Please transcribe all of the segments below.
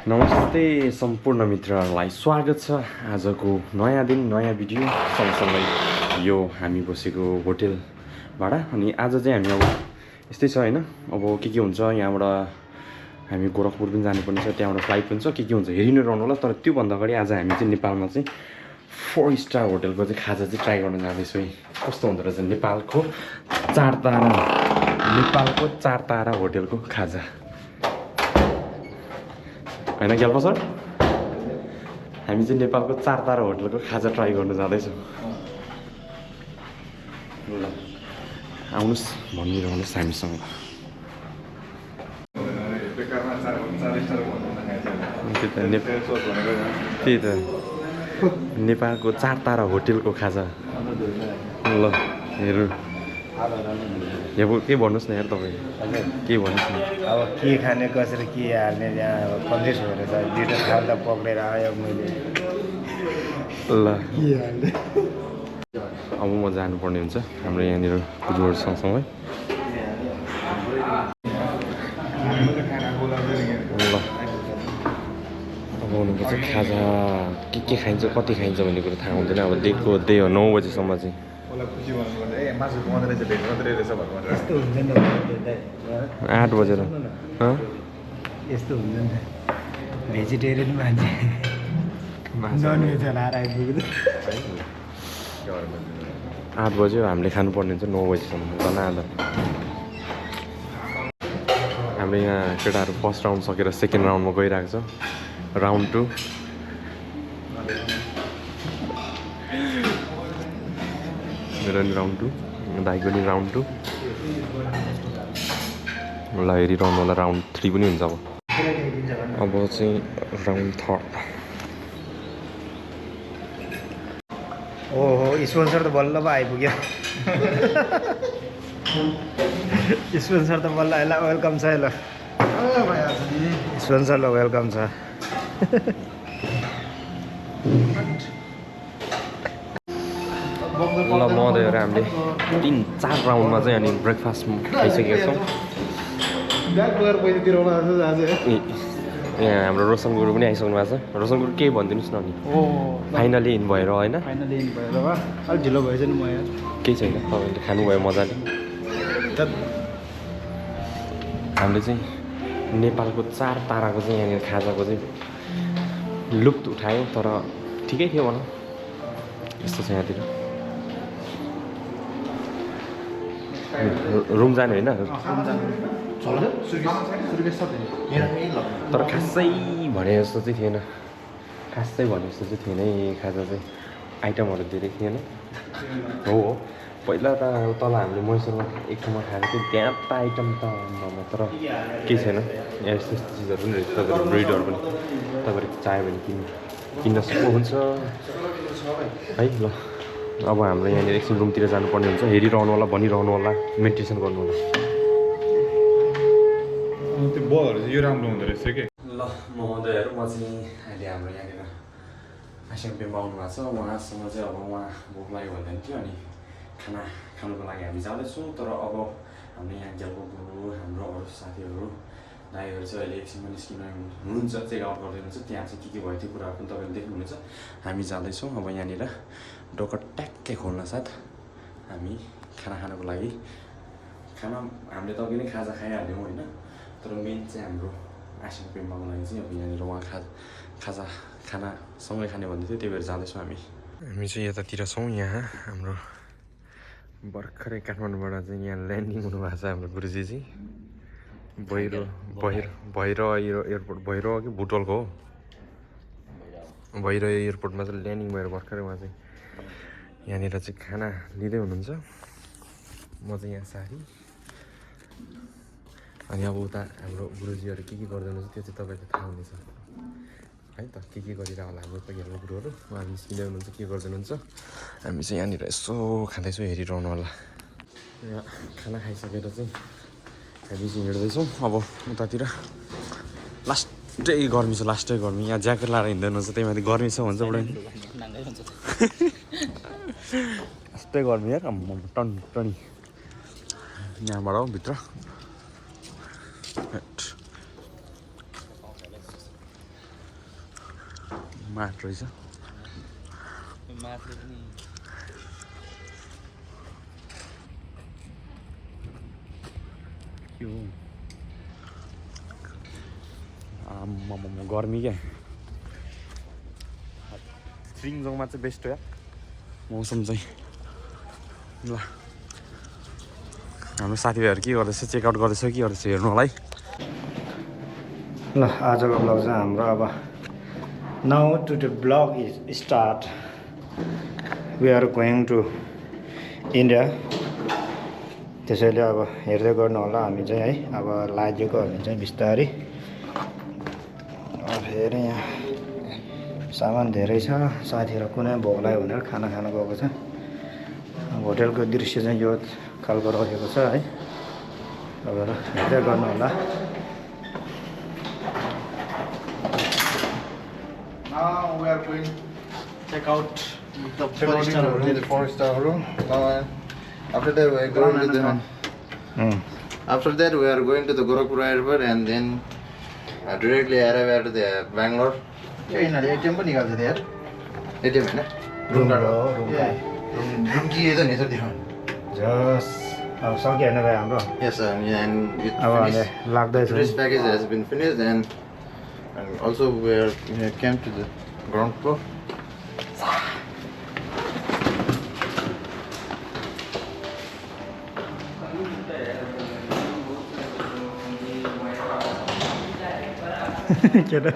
नमस्ते सम्पूर्ण मित्रहरूलाई स्वागत छ आजको नयाँ दिन नयाँ भिडियो सँगसँगै यो हामी बसेको होटेल भाडा अनि आज चाहिँ हामी अब यस्तै छ हैन अब के हुन्छ यहाँबाट हामी गोरखपुर पनि जानुपर्ने छ त्यहाँबाट फ्लाइट पनि छ के हुन्छ हेरि नै रहनु होला तर त्यो भन्दा अगाडि आज हामी चाहिँ नेपालमा चाहिँ 4 स्टार होटेलको चाहिँ खाजा चाहिँ ट्राई गर्न जाँदैछु है कस्तो हुँदो रहेछ नेपालको 4 तारा होटेलको खाजा हैन ग्याल्पा सर हामी चाहिँ नेपालको 4 तारा होटलको खाजा ट्राई गर्न जाँदैछौँ ल आउनुस् भनिरहनुहोस् हामीसँग त्यही त नेपालको 4 तारा होटेलको खाजा ल हेरौँ यहाँ के भन्नुहोस् न यार तपाईँ के भन्नुहोस् न अब के खाने कसरी के हाल्ने त्यहाँ अब कन्फ्युज भएर छ दुइटा थाल त पक्रेर आयो मैले ल के हाल्ने अब म जानुपर्ने हुन्छ हाम्रो यहाँनिर गुरुहरू सँगसँगै ल अब हुनुपर्छ खाजा के खाइन्छ कति खाइन्छ भन्ने कुरो थाहा हुँदैन अब दिएको त्यही हो 9 बजीसम्म चाहिँ मासु बनाउँदै रहेछ भेट मात्रै रहेछ भन्नु यस्तो हुन्छ नि 8 बजेर यस्तो हुन्छ नि भेजिटेरियन मान्छे नन भेज लाएर आइपुग्यो 8 बज्यो हामीले खानुपर्ने हुन्छ 9 बजीसम्म बनाएर हाम्रो यहाँ केटाहरू फर्स्ट राउन्ड सकेर सेकेन्ड राउन्डमा गइरहेको छ राउन्ड 2 मेरो नि राउन्ड 2 दाइको नि राउन्ड 2 ल हेरिरहनु होला राउन्ड 3 पनि हुन्छ अब चाहिँ राउन्ड 3 ओहो स्पोन्सर त बल्ल पो आइपुग्यो स्पोन्सर त बल्ल आइला वेलकम छ ल स्पोन्सर ल वेलकम छ ल महोदयहरू हामीले 3-4 राउन्डमा चाहिँ अनि ब्रेकफास्ट खाइसकेका छौँ यहाँ हाम्रो रोशन गुरु पनि आइसक्नु भएको छ रोशन गुरु केही भनिदिनुहोस् न अनि फाइनली इन भएर होइन फाइनली इन भएर वा अलिक ढिलो भएछ नि म यहाँ केही छैन तपाईँले खानुभयो मजाले हामीले चाहिँ नेपालको 4 ताराको चाहिँ यहाँनिर खाजाको चाहिँ लुप्त उठायौँ तर ठिकै थियो भनौँ यस्तो छ यहाँतिर रुम जाने होइन तर खासै भने जस्तो चाहिँ थिएन खासै भने जस्तो चाहिँ थिएन खाजा चाहिँ आइटमहरू धेरै थिएन हो पहिला त तल हामीले मैसुरमा एक ठाउँमा खाएको थियो त्यहाँ त आइटम त तर केही छैन यहाँ यस्तो यस्तो चिजहरू पनि रहेछ तपाईँहरू ब्रिडहरू पनि तपाईँहरू चाह्यो भने किन्न सक्नुहुन्छ है ल अब हाम्रो यहाँनिर एकछिन रुमतिर जानुपर्ने हुन्छ हेरिरहनु होला भनिरहनु होला मेडिटेसन गर्नु होला त्यो बलहरू चाहिँ यो राम्रो हुँदो रहेछ कि ल महोदयहरू म चाहिँ अहिले हाम्रो यहाँनिर आसिएमपीमा आउनु भएको छ उहाँसँग चाहिँ अब उहाँ भोक लाग्यो भन्दै थियो अनि खाना खानुको लागि हामी जाँदैछौँ तर अब हाम्रो यहाँ गेलको गुरु हाम्रो अरू साथीहरू दाइहरू चाहिँ अहिले एकछिनमा निस्किनु हुनुहुन्छ चेकआउट गर्दै हुनुहुन्छ त्यहाँ चाहिँ के भयो त्यो कुराहरू पनि तपाईँले देख्नुहुनेछ हामी जाँदैछौँ अब यहाँनिर डोको ट्याक्कै खोल्न साथ हामी खाना खानको लागि खाना हामीले त अघि नै खाजा खाइहाल्यौँ होइन तर मेन चाहिँ हाम्रो आसिएमपीमा आउनु लागि चाहिँ अब यहाँनिर उहाँ खाजा खाना सँगै खाने भन्दै थियो त्यही भएर जाँदैछौँ हामी चाहिँ यतातिर छौँ यहाँ हाम्रो भर्खरै काठमाडौँबाट चाहिँ यहाँ ल्यान्डिङ हुनुभएको छ हाम्रो गुरुजी चाहिँ भैरो एयरपोर्ट भैरो कि बुटवलको हो भैरो एयरपोर्टमा चाहिँ ल्यान्डिङ भएर भर्खरै उहाँ चाहिँ यहाँनिर चाहिँ खाना लिँदै हुनुहुन्छ म चाहिँ यहाँ साथी अनि अब उता हाम्रो गुरुजीहरू के गर्दै हुनुहुन्छ त्यो चाहिँ तपाईँलाई थाहा हुनेछ है त के गरिरह होला हाम्रो पहिला गुरुहरू उहाँहरू निस्किँदै हुनुहुन्छ के गर्दै हुनुहुन्छ हामी चाहिँ यहाँनिर यसो खाँदैछौँ हेरिरहनु होला यहाँ खाना खाइसकेर चाहिँ हामी चाहिँ हिँड्दैछौँ अब उतातिर लास्टै गर्मी छ लास्टै गर्मी यहाँ ज्याकेट लाएर हिँड्दैन हुन्छ त्यही माथि गर्मी छ भन्छ बुढा यस्तै गर्मी यार टनी टनी यहाँबाट हो भित्र माट रहेछ के हो आम्मामा गर्मी क्या श्रिङजोङमा चाहिँ बेस्ट हो यार मौसम चाहिँ ल हाम्रो साथीभाइहरू के गर्दैछ चेकआउट गर्दैछ के गर्दैछ हेर्नु होला है ल आजको ब्लग चाहिँ हाम्रो अब now to the blog is start we are going to India त्यसैले अब हेर्दै गर्नु होला हामी चाहिँ है अब लागेको हामी चाहिँ बिस्तारै फेरि यहाँ सामान धेरै छ साथीहरू कुनै भोक लाग्यो भनेर खाना खान गएको छ होटेलको दृश्य चाहिँ यो खालको रहेको छ है तपाईँहरू हेर्दै गर्नु होला Now we are going check out the 4-star room. The 4-star room. After that we are going to the. After that we are going to the Gorakhpur airport and then directly arrive at the Bangalore. Okay, in ATM पनि निकाल्छ यार. ATM हैन? Room Room key is on here. जस अब सक्यो होइन भाइ हाम्रो Yes sir. And it अब हामी finished. लाग्दैछ Tourist package has been finished and also we came to the ground floor. केटा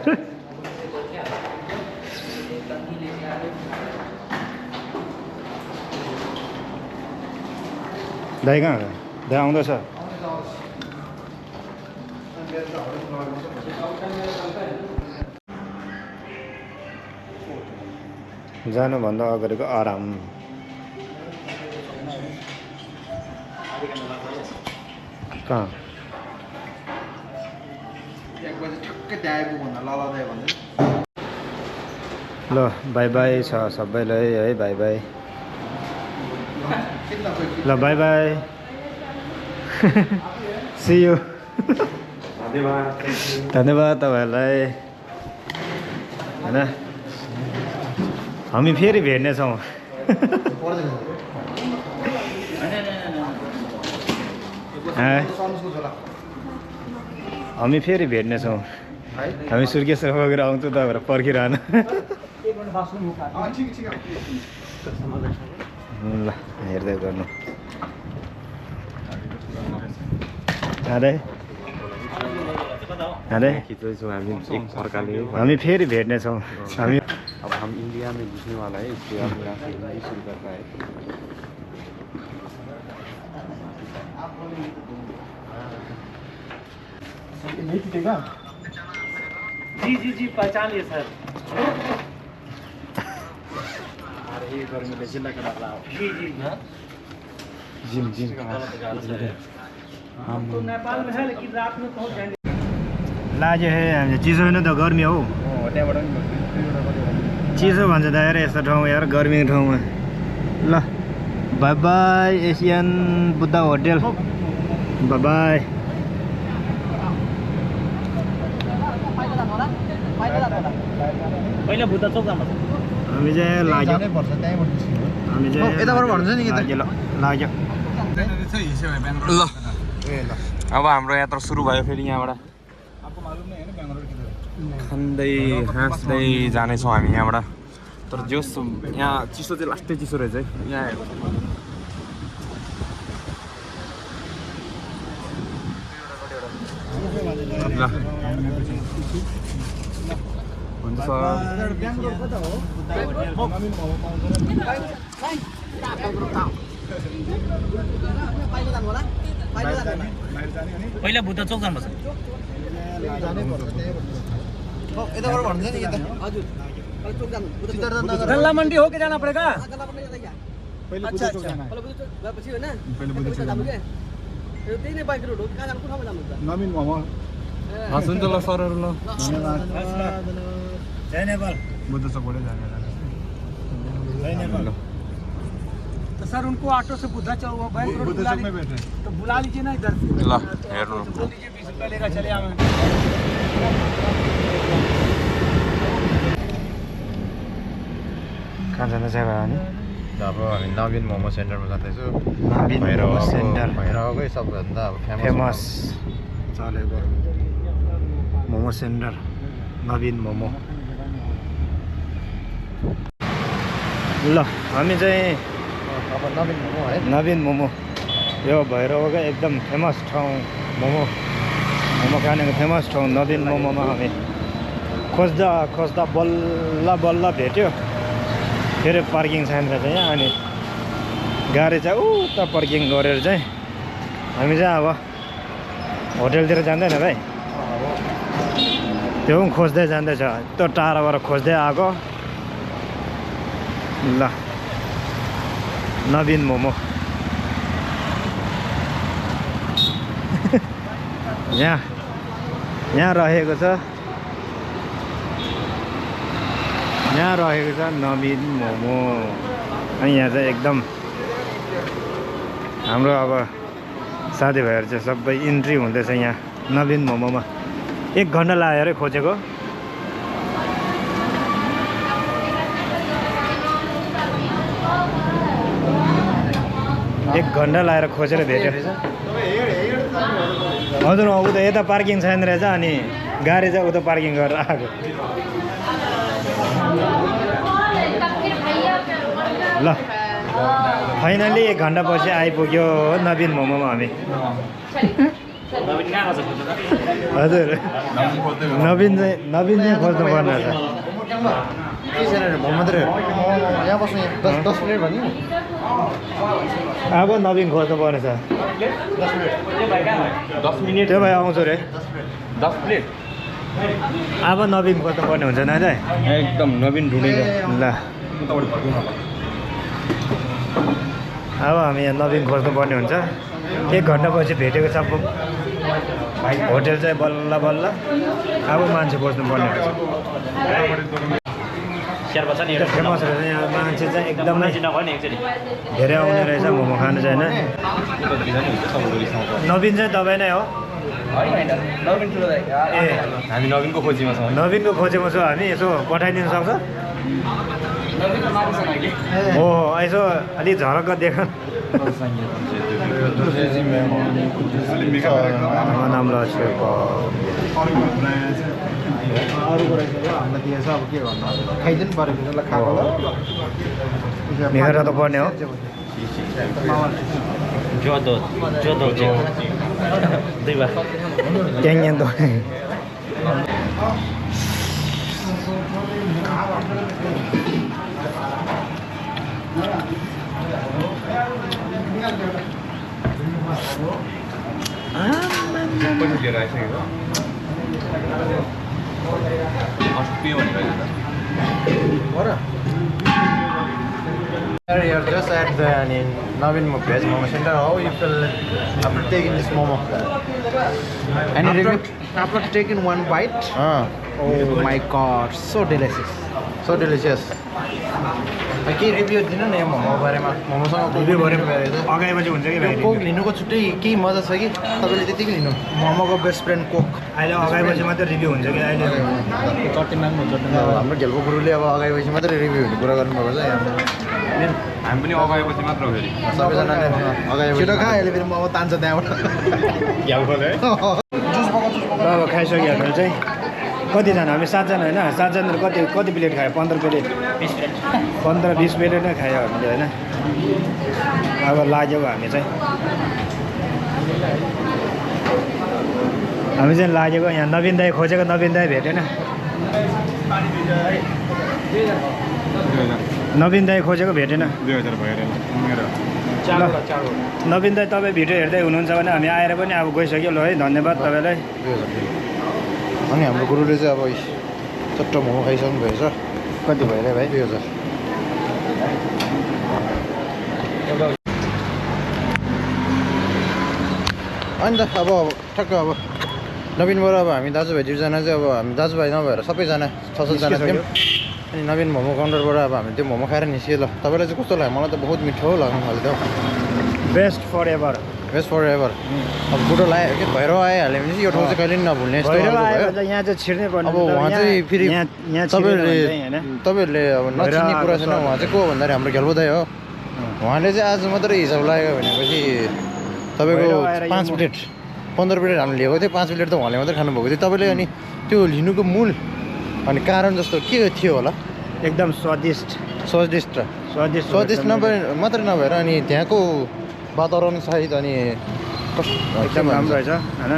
दाइ कहाँ हो दाइ आउँदैछ जानुभन्दा अगाडिको आराम कहाँ ल बाई बाई छ सबैलाई है बाई बाई ल बाई बाई सी यू धन्यवाद तपाईँहरूलाई होइन हामी फेरि भेट्नेछौँ हामी फेरि भेट्नेछौँ हामी सुर्केश बोकेर आउँछौँ तपाईँहरू पर्खिरहनु ल हेर्दै गर्नु अरे अरे खिच्दैछौँ हामी एक अर्काले हामी फेरि भेट्नेछौँ हामी अब हम इंडिया में घुसने वाला है इसलिए हम यहाँ से हिंदी शुरू कर रहा है जी पहचान लिए सर अरे गर्मी में जिला का जी जिम जिम हम तो नेपाल में है लेकिन रात में पहुंच जाएंगे लाजे है हामी चिसो होइन त गर्मी हौ चिसो भन्छ त यार यस्तो ठाउँ यार गर्मीको ठाउँमा ल by by Asian Buddha hotel by by पहिला बुद्ध चौक जानु हामी चाहिँ लाग्यो हामी चाहिँ यताबाट भन्नुहुन्छ नि लाग्यो ल अब हाम्रो यात्रा सुरु भयो फेरि यहाँबाट खाँदै हाँस्दै जानेछौँ हामी यहाँबाट तर जोस् यहाँ चिसो चाहिँ लास्टै चिसो रहेछ है यहाँ ल हुन्छ सर पहिला बुद्ध चौक जानुपर्छ यताबाट भन्नुहुन्छ नि यता गल्ला मन्डी हो के जाना पड़ेगा अच्छा अच्छा गएपछि हैन पहिले बुद्ध चौक जानु के त्यही नै बाइक रोड हो कहाँ जानु कुन ठाउँमा जानुहुन्छ नवीन मोमो हस् हुन्छ ल सरहरू ल जय नेपाल बुद्ध चौकबाट जाने जय नेपाल तो सर उनको ऑटो से बुद्धा चौक बैंक रोड बुला लीजिए तो बुला लीजिए ना इधर से ल हेर्नु बोल दीजिए 20 रुपया लेकर चले आवे कहाँ जाँदैछ भने अब हामी नवीन मोमो सेन्टरमा जाँदैछु नवीन मोमो सेन्टर भैरवकै सबभन्दा अब फेमस चलेको मोमो सेन्टर नवीन मोमो ल हामी चाहिँ अब नवीन मोमो है नवीन मोमो यो भैरवकै एकदम फेमस ठाउँ मोमो खानेको फेमस ठाउँ नवीन मोमोमा हामी खोज्दा खोज्दा बल्ल बल्ल भेट्यो फेरि पार्किङ छैन रहेछ यहाँ अनि गाडी चाहिँ उता पार्किङ गरेर चाहिँ हामी चाहिँ अब होटेलतिर जाँदैन भाइ त्यो पनि खोज्दै जाँदैछ त्यो टाढाबाट खोज्दै आएको ल नवीन मोमो यहाँ रहेको छ नवीन मोमो अनि यहाँ चाहिँ एकदम हाम्रो अब साथीभाइहरू चाहिँ सबै इन्ट्री हुँदैछ यहाँ नवीन मोमोमा 1 घन्टा लाग्यो अरे खोजेको 1 घन्टा लगाएर खोजेर भेट्यो हजुर उता यता पार्किङ छैन रहेछ अनि गाडी चाहिँ उता पार्किङ गरेर आएको ल फाइनली 1 घन्टा पछि आइपुग्यो नवीन मोमोमा हामी हजुर नवीन चाहिँ खोज्नु पर्ने रहेछ यहाँ बस्नु 10 मिनट भन्यो अब नवीन खोज्नु पर्ने छ 10 मिनट त्यो भाइ आउँछु रे 10 प्लेट अब नवीन खोज्नु पर्ने हुन्छ नि है एकदम नवीन ढुँढेको ल अब हामी यहाँ नवीन खोज्नु पर्ने हुन्छ 1 घन्टा पछि भेटेको छ होटेल चाहिँ बल्ल बल्ल अब मान्छे खोज्नु पर्ने हुन्छ फेमस रहेछ यहाँ मान्छे चाहिँ एकदमै धेरै आउने रहेछ मोमो खानु चाहिँ होइन नवीन चाहिँ तपाईँ नै हो ए हामी नवीनको खोजीमा छौँ नवीनको खोजेमा छु हामी यसो पठाइदिनु सक्छ हो यसो अलिक झलक्क देख नाम अरूको रहेछ हामीलाई दिएछ अब के भन्नु खाइदिनु पऱ्यो ल खाएको ल मेरा त पर्ने हो ट्याङ त पैसा लिएर आइसकेको You're just at the Navin Veg Momo Center. How you feel after taking this momo? And after taking one bite, oh my god, so delicious. So delicious. के रिभ्यू दिनु न यो मोमो बारेमा मोमोसँग रिभ्यू गऱ्यो अगाडिपछि हुन्छ कि भाइ कोक लिनुको छुट्टै केही मजा छ कि तपाईँले त्यतिकै लिनु मोमोको बेस्ट फ्रेन्ड कोक अहिले अगाडिपछि मात्रै रिभ्यू हुन्छ कि अहिले हाम्रो घेलको गुरुले अब अगाडिपछि मात्रै रिभ्यू हुने कुरा गर्नुभएको छ हामी पनि अगाएपछि मात्र हो फेरि सबैजनाले अगाडि छिटो खा अहिले फेरि मोमो तान्छ त्यहाँबाट अब खाइसकिहाल्नु चाहिँ कतिजना हामी 7 जना होइन 7 जनाले कति प्लेट खायो 15 प्लेट 15-20 प्लेट नै खायो हामीले होइन अब लाग्यो हामी चाहिँ लागेको यहाँ नवीन दाई खोजेको नवीन दाई भेटेन नवीन दाई खोजेको भेटेन 2000 भएर नवीन दाई तपाईँ भिडियो हेर्दै हुनुहुन्छ भने हामी आएर पनि अब गइसक्यो ल है धन्यवाद तपाईँलाई अनि हाम्रो गुरुले चाहिँ अब चट्ट मोमो खाइसक्नु भएछ कति भयो भाइ 2000 अनि त अब ठक्क अब नवीनबाट अब हामी दाजुभाइ दुईजना चाहिँ अब हामी दाजुभाइ नभएर सबैजना 6-7 जना थियौँ अनि नवीन मोमो काउन्टरबाट अब हामी त्यो मोमो खाएर निस्कियो ल तपाईँलाई चाहिँ कस्तो लाग्यो मलाई त बहुत मिठो लाग्नु थाल्यो best forever best forever अब बुढो लाग्यो कि भैरव आइहाल्यो भने चाहिँ यो ठाउँ चाहिँ कहिले पनि नभुल्ने यस्तो भैरव खालको आयो भयो। भने चाहिँ यहाँ चाहिँ छिर्नै पर्ने अब उहाँ चाहिँ फेरि यहाँ तपाईँहरूले अब नचिन्ने कुरा छैन। उहाँ चाहिँ को भन्दाखेरि हाम्रो खेलबुदाई हो। उहाँले चाहिँ आज मात्रै हिसाब लाग्यो भनेपछि तपाईँको 5 प्लेट 15 प्लेट हामीले लिएको थियो, 5 प्लेट त उहाँले मात्रै खानुभएको थियो। तपाईँले अनि त्यो लिनुको मूल अनि कारण जस्तो के थियो होला? एकदम स्वादिष्ट स्वादिष्ट मात्रै नभएर अनि त्यहाँको वातावरण सहित अनि एकदम राम्रो रहेछ होइन।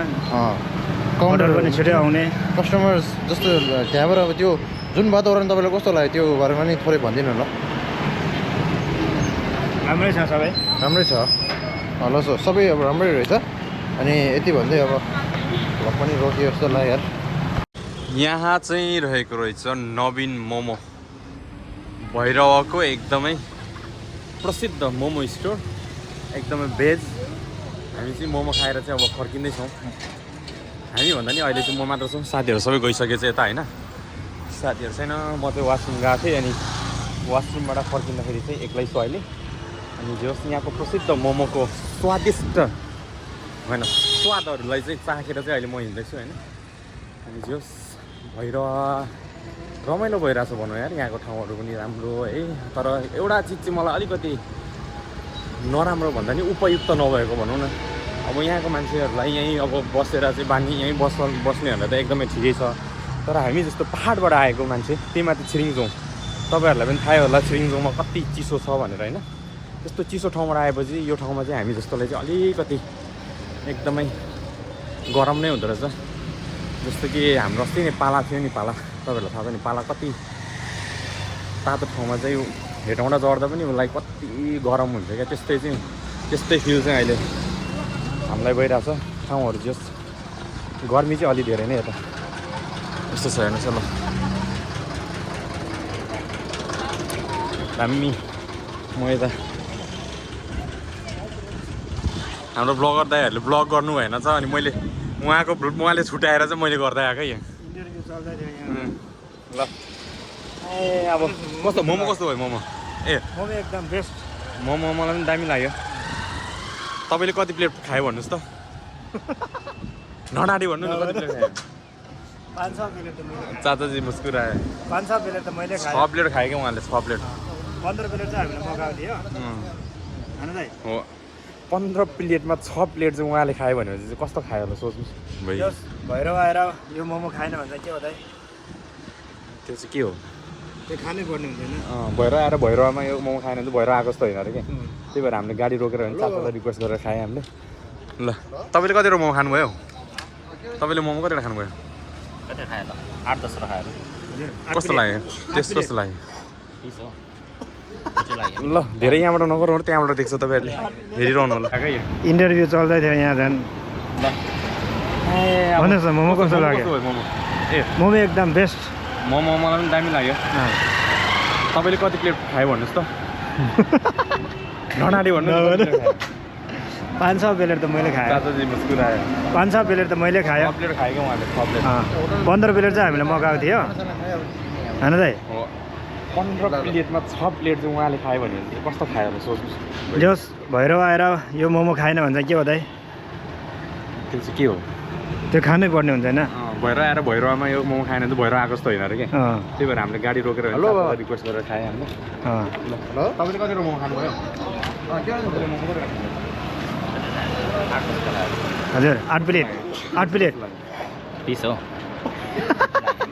काउन्टर पनि छिटै आउने कस्टमर्स जस्तो त्यहाँबाट अब त्यो जुन वातावरण तपाईँलाई कस्तो लाग्यो त्यो बारेमा नि थोरै भनिदिनु ल। राम्रै छ सबै, राम्रै छ ल। सबै अब राम्रै रहेछ। अनि यति भन्दै अब भ्लग पनि रोकियो जस्तो लाग्यो यार। यहाँ चाहिँ रहेको रहेछ नवीन मोमो, भैरवको एकदमै प्रसिद्ध मोमो स्टोर, एकदमै भेज। हामी चाहिँ मोमो खाएर चाहिँ अब फर्किँदैछौँ। हामी भन्दा नि अहिले चाहिँ म मात्र छौँ, साथीहरू सबै गइसकेछ यता होइन। साथीहरू छैन, म चाहिँ वासरुम गएको थिएँ। अनि वासरुमबाट फर्किँदाखेरि चाहिँ एक्लै छु अहिले। अनि जस यहाँको प्रसिद्ध मोमोको स्वादिष्ट होइन स्वादहरूलाई चाहिँ चाखेर चाहिँ अहिले म हिँड्दैछु होइन। अनि जस भैरव रमाइलो भइरहेछ भनौँ यार, यहाँको ठाउँहरू पनि राम्रो है। तर एउटा चिज चाहिँ मलाई अलिकति नराम्रो भन्दा नि उपयुक्त नभएको भनौँ न। अब यहाँको मान्छेहरूलाई यहीँ अब बसेर चाहिँ बानी यहीँ बस्नेहरूलाई त एकदमै ठिकै छ। तर हामी जस्तो पाहाडबाट आएको मान्छे, त्यही माथि छिरिङजोङ, तपाईँहरूलाई पनि थाहै होला छिरिङजोङमा कति चिसो छ भनेर होइन। त्यस्तो चिसो ठाउँबाट आएपछि यो ठाउँमा चाहिँ हामी जस्तोलाई चाहिँ अलिकति एकदमै गरम नै हुँदो रहेछ। जस्तो कि हाम्रो अस्ति नै पाला थियो नि, पाला तपाईँहरूलाई थाहा छ नि, पाला कति तातो ठाउँमा चाहिँ हेटौँडा चढ्दा पनि उसलाई कति गरम हुन्छ क्या। त्यस्तै फिल चाहिँ अहिले हामीलाई भइरहेछ। ठाउँहरू जस गर्मी चाहिँ अलि धेरै नै यता यस्तो छ हेर्नुहोस् ल। दामी म यता हाम्रो ब्लगर दाइहरूले ब्लग गर्नु भएन छ। अनि उहाँले छुट्याएर चाहिँ मैले गर्दै आएको यहाँ इन्टरभ्यू चल्दै थियो यहाँ। ल ए अब कस्तो मोमो कस्तो भयो मोमो? मोमो एकदम बेस्ट। मोमो मलाई पनि दामी लाग्यो। तपाईँले कति प्लेट खायो भन्नुहोस् त? नडाडी भन्नु न कति प्लेट खायो? 500 प्लेट त मैले। चाचाजी मुस्कुरायो। 500 प्लेट त मैले खाएँ। 6 प्लेट खायो क्या उहाँले, 6 प्लेट। 15 प्लेट चाहिँ हामीले मगाएको थियो होइन दाइ। हो 15 प्लेटमा 6 प्लेट चाहिँ उहाँले खायो भनेपछि चाहिँ कस्तो खायो होला सोच्नुहोस् भाइ। भैरव आएर यो मोमो खाएन भने के हो दाइ? त्यो चाहिँ के हो? त्यो खानै पर्ने हुँदैन। भैरव आएर भैरवमा यो मोमो खाएन भने चाहिँ भैरव आएको जस्तो होइन अरे क्या। त्यही भएर हामीले गाडी रोकेर भने चाचालाई रिक्वेस्ट गरेर खाएँ हामीले। ल तपाईँले कतिवटा मोमो खानुभयो? तपाईँले मोमो कतिवटा खानुभयो? कति खायो ल? 8-10 वटा खायो। कस्तो लाग्यो? टेस्ट कस्तो लाग्यो? ल धेरै यहाँबाट नगर्नु, त्यहाँबाट देख्छ तपाईँहरूले, हेरिरहनु होला। इन्टरभ्यू चल्दै थियो यहाँ झन्। भन्नुहोस् न मोमो कस्तो लाग्यो? मोमो मोमो एकदम बेस्ट। मोमो मलाई पनि दामी लाग्यो। तपाईँले कति प्लेट खायो भन्नुहोस् त? नडाडी भन्नु। 500 प्लेट त मैले खाएँ। चाचाजी मुस्कुरायो। 500 प्लेट त मैले खाएँ। 6 प्लेट खायो क्या उहाँले, 6 प्लेट। 15 प्लेट चाहिँ हामीले मगाएको थियो होइन दाइ। हो 15 प्लेटमा 6 प्लेट चाहिँ उहाँले खायो भने चाहिँ कस्तो खायो होला सोच्नुहोस्। जस भैरव आएर यो मोमो खाएन भने चाहिँ के हो दाइ? त्यो चाहिँ के हो? त्यो खानै पर्ने हुन्छ होइन। भैरव आएर भैरवमा यो मोमो खाएन भने चाहिँ भैरव आएको जस्तो होइन अरे क्या। त्यही भएर हामीले गाडी रोकेर रिक्वेस्ट गरेर खाएँ हामीले। ल तपाईँले कतिवटा मोमो खानुभयो? हजुर 8 प्लेट 30 हो।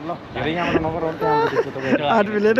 ल धेरै यहाँबाट नगरौँ, त्यहाँबाट देख्छ तपाईँहरू। 8 प्लेट।